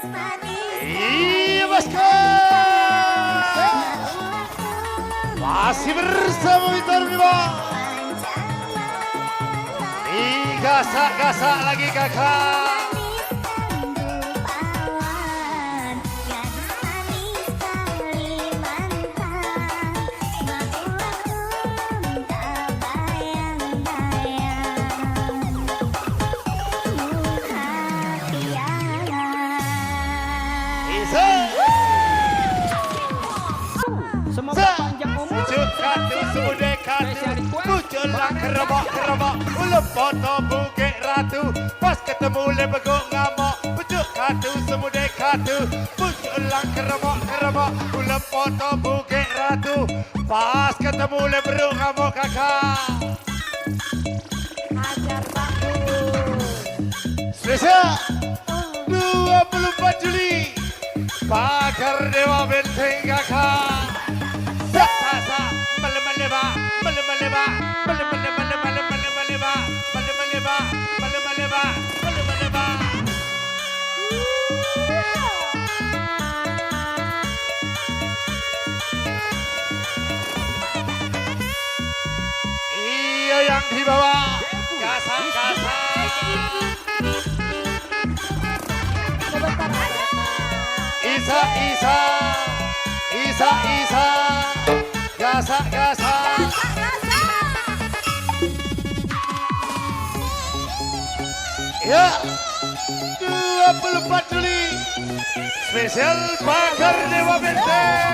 Iya bosku, masih bersama Victor Bimo. Gasak-gasak lagi kakak. Semoga panjang umur. Katu semude katu, muncullah kerobok-kerobok, ulah foto bukit ratu, pas ketemu le beguk ngamuk, pucuk katu semude katu, muncullah kerobok-kerobok, ulah foto bukit ratu, pas ketemu le beruk ngamuk kakak. Ajar bagus. Spesial 24 Juli, Pagar Dewa Benteng kakak. Sa melemaleba melemaleba melemaleba melemaleba melemaleba melemaleba melemaleba. Iya yang di bawah gasak-gasak. Isa gasak-gasak. Ya 24 Juli spesial Pagar Dewa Benteng.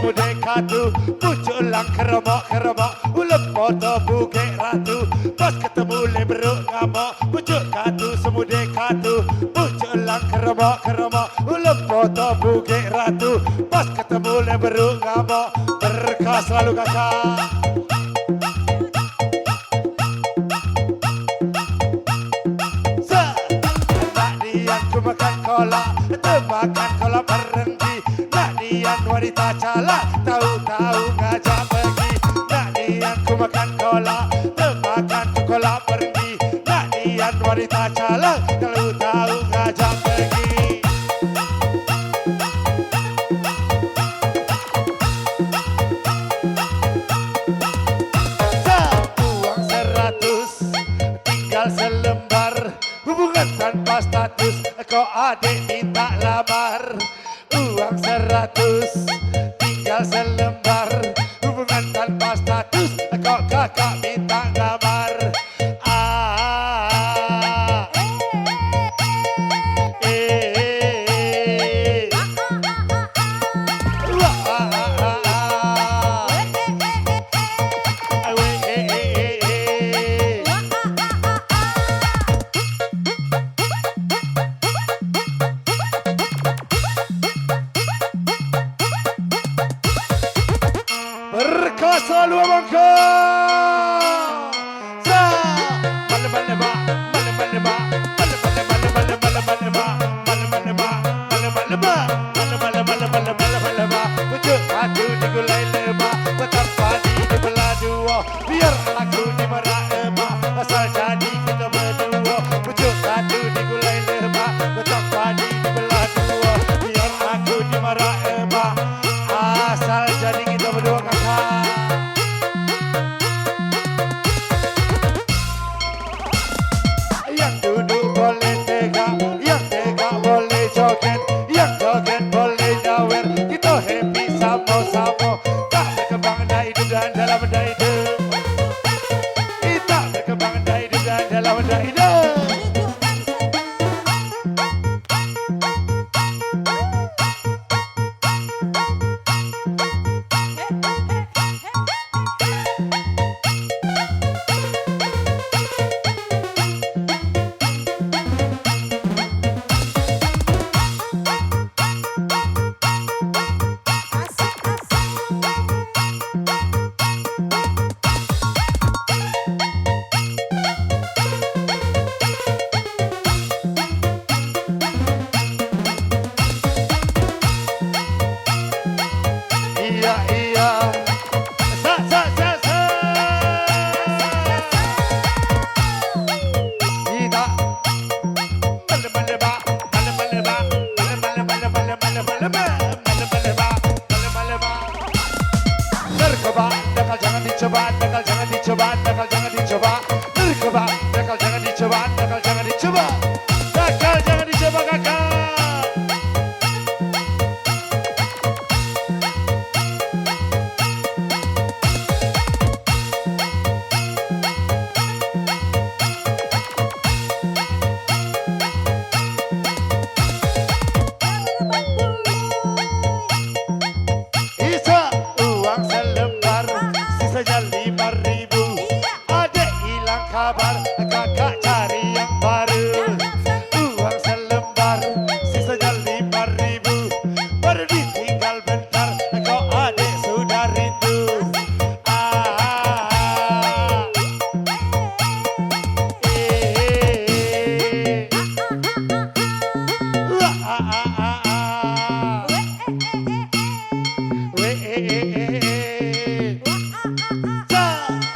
semude katu, pucuk lang keromok, ulep foto bukit ratu, pas ketemu leberuk ngamok, pucuk katu semude katu, pucuk lang keromok, ulep foto bukit ratu, pas ketemu leberuk ngamok, berkah selalu kakak. Aku makan kola, makan kola berhenti. Nak dian wanita cala, tahu-tahu ngajak pergi. Nak dian ku makan kola, makan kola berhenti. Nak dian wanita cala, tahu-tahu ngajak pergi. Uang 100, tinggal selembar. Hubungan tanpa status, kau adik minta lamar. Uang 100, tinggal selembar. Hubungan tanpa status, kau kakak minta lamar. Berkah selalu abangku. Pucuk hati digulai lemah, betapa dibelah dua. Biar aku dimarah emak, asal jadi kita berdua. Pucuk hati digulai lemah, betapa dibelah dua. Biar aku dimarah emak, asal jadi kita berdua kakak. Yang duduk boleh tegak, yang tegak boleh joget, yang joget boleh nyawer. Kita happy sama-sama, tak berkembang dari hidup dan dalam hidup. Kita berkembang dari hidup dan dalam hidup. Iya, sa. Kita Nerkoba, nakal jangan dicoba, nakal jangan dicoba, nakal jangan dicoba. Nerkoba, nakal jangan dicoba, nakal jangan dicoba. Nakal jangan dicoba kakak. Uang selembar, sisanya 5.000. Adek hilang kabar, kakak cari yang baru. Uang selembar, sisanya 5.000. Baru ditinggal bentar, kau adek sudah rindu.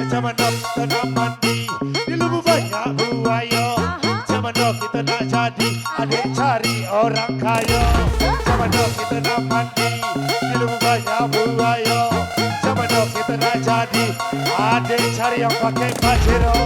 Zaman dok kita nak mandi, di lubuk banyak buaya. Zaman dok kita nak jadi, adik cari orang kaya. Zaman dok kita nak mandi, di lubuk banyak buaya. Zaman dok kita nak jadi, adik cari yang pakai pajero.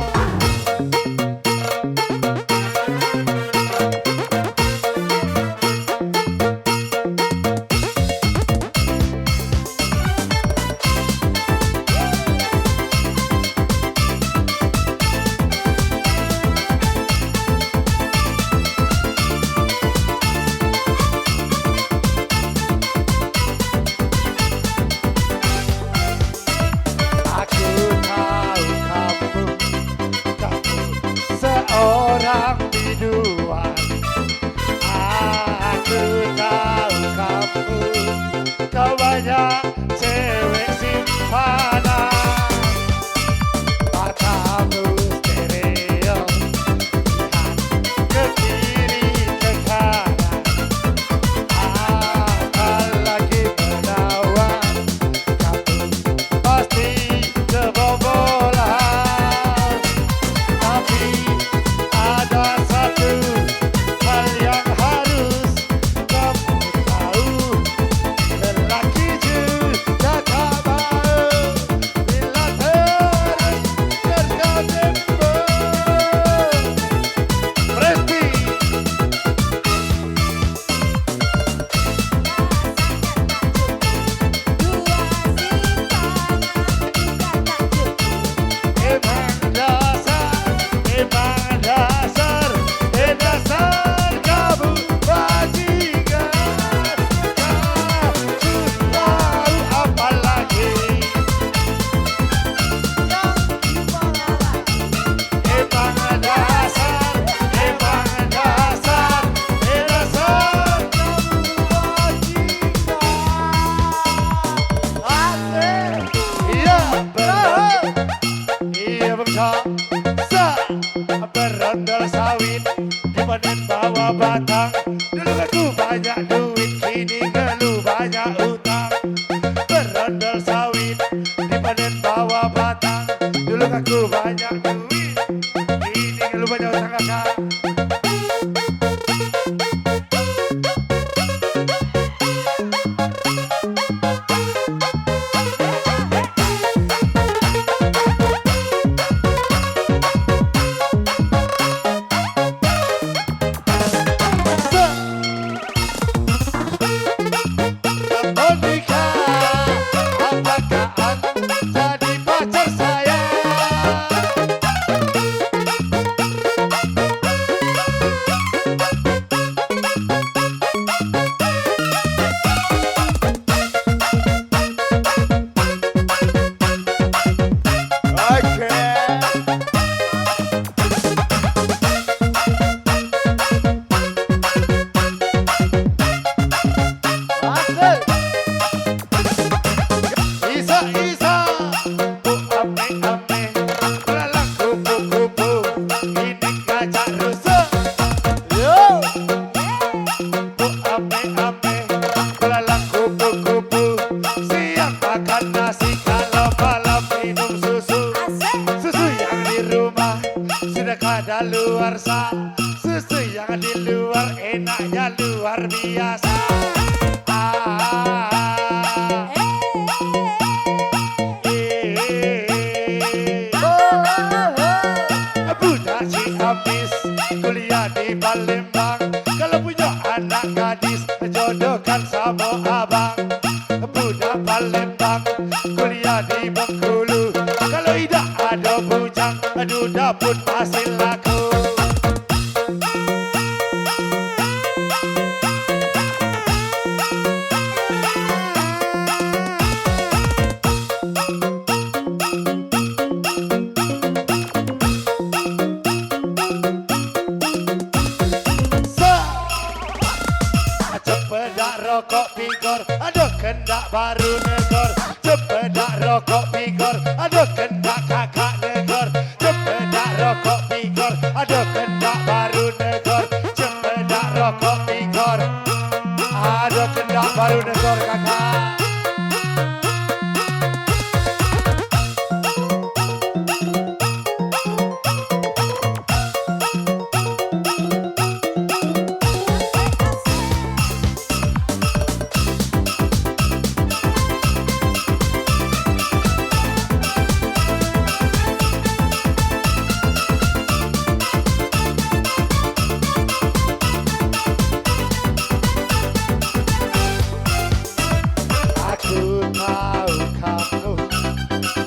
sa berondol sawit dipanen bawa batang. Dulu aku banyak duit, kini ngeluh banyak utang. Berondol sawit dipanen bawa batang. Dulu aku banyak duit, kini ngeluh banyak utang kakak. Monica, apakah Anda jadi pacar saya? Isa, isa, bu ame ame, belalang kupu kupu, ini gajah rusuh. Yo, bu ame ame, belalang kupu kupu, siang makan nasi kalau malam minum susu. Susu yang di rumah sudah kadaluarsa, susu yang di luar enaknya luar biasa. Budak Ciamis kuliah di Palembang, kalau punya anak gadis jodohkan sama abang. Budak Palembang kuliah di Bengkulu, kalau tidak ada bujang duda pun hasil laku. Cepedak rokok pigor, ada kendak baru negor. Cepedak rokok pigor, ada kendak kakak negor. Cepedak rokok pigor, ada kendak baru negor. Cepedak rokok pigor, ada kendak baru negor kakak.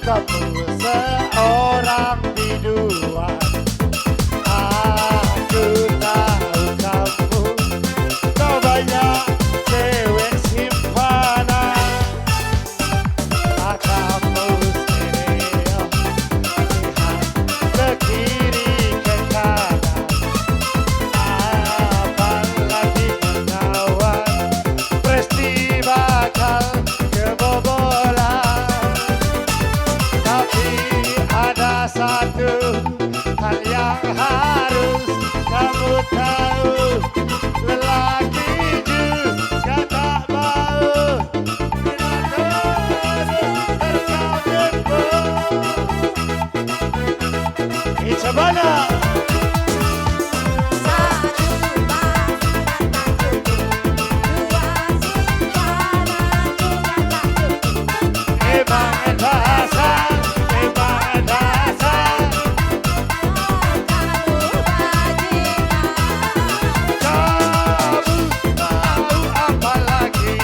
Kamu seorang biduan, aku tahu kamu, kau banyak cewek simpanan. Kamu stereo, lihat ke kiri ke kanan, apalagi menawan, presti bakal kebobolan. Tapi ada satu hal yang harus kamu tahu, lelaki juga tak mau terkawinmu. It's a banana. Emang dasar, emang dasar. Kamu tahu apa lagi?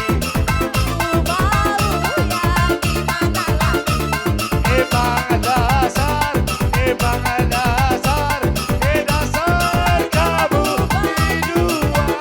Emang dasar, emang dasar, dasar kamu biduan.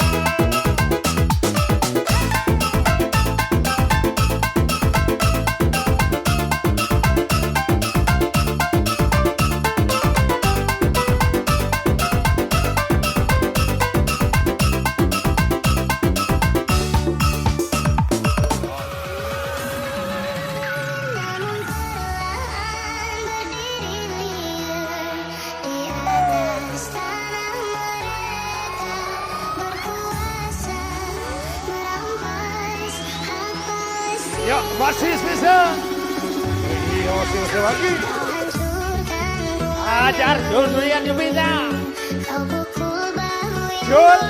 Masih bisa. Ini masih lagi. Ajar dulu yang bisa. Jun.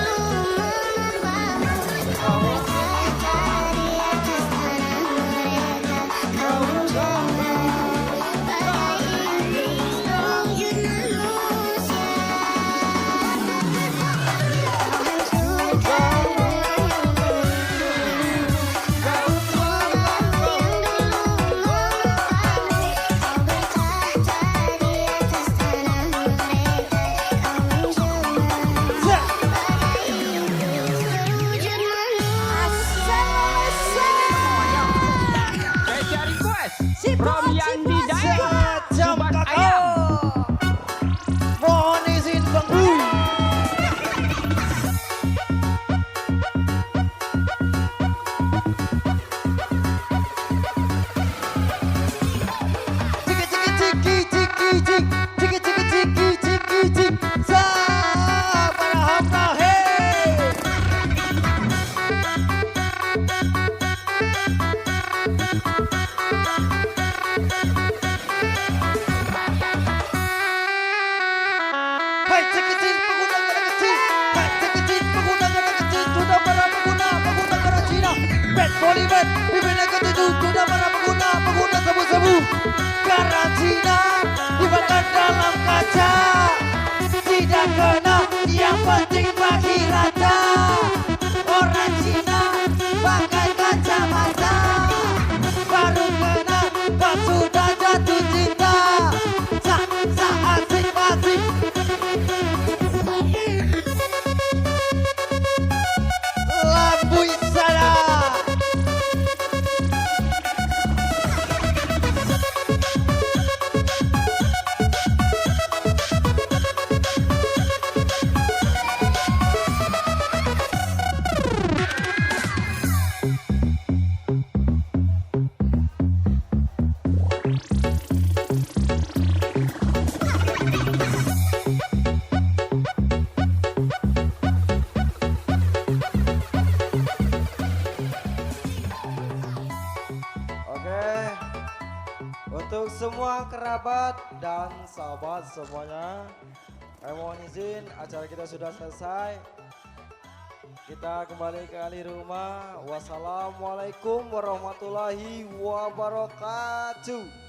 From Yandi Daerah Sobat Ayam. Mohon izin Bang Huy. Polimer, pimpinan ketujuh sudah para pengguna sabu-sabu karantina dibakar dalam kaca, tidak kena yang penting bagi raja. Orang Cina pakai kacamata, baru kena pas sudah jatuh cinta. Asik. Lambui sana. Untuk semua kerabat dan sahabat semuanya, saya mohon izin, acara kita sudah selesai. Kita kembali ke ahli rumah. Wassalamualaikum warahmatullahi wabarakatuh.